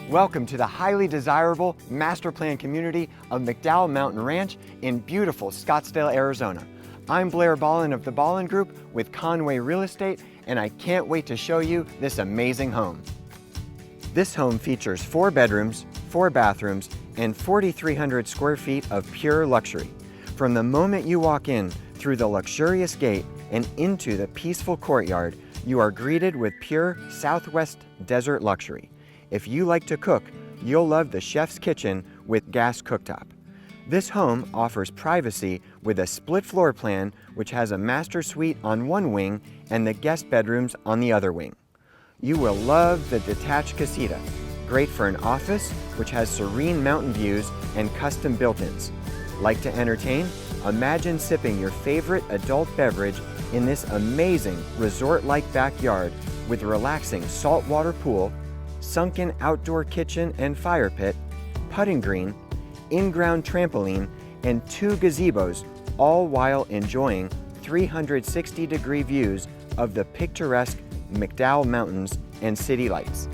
Welcome to the highly desirable master plan community of McDowell Mountain Ranch in beautiful Scottsdale, Arizona. I'm Blair Ballin of the Ballin Group with Conway Real Estate, and I can't wait to show you this amazing home. This home features 4 bedrooms, 4 bathrooms, and 4,300 square feet of pure luxury. From the moment you walk in through the luxurious gate and into the peaceful courtyard, you are greeted with pure Southwest desert luxury. If you like to cook, you'll love the chef's kitchen with gas cooktop. This home offers privacy with a split floor plan, which has a master suite on one wing and the guest bedrooms on the other wing. You will love the detached casita, great for an office, which has serene mountain views and custom built-ins. Like to entertain? Imagine sipping your favorite adult beverage in this amazing resort-like backyard with relaxing saltwater pool, sunken outdoor kitchen and fire pit, putting green, in-ground trampoline, and 2 gazebos, all while enjoying 360-degree views of the picturesque McDowell Mountains and city lights.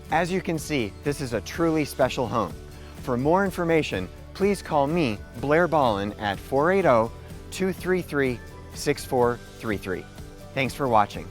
As you can see, this is a truly special home. For more information, please call me, Blair Ballin, at 480-233-6433. Thanks for watching.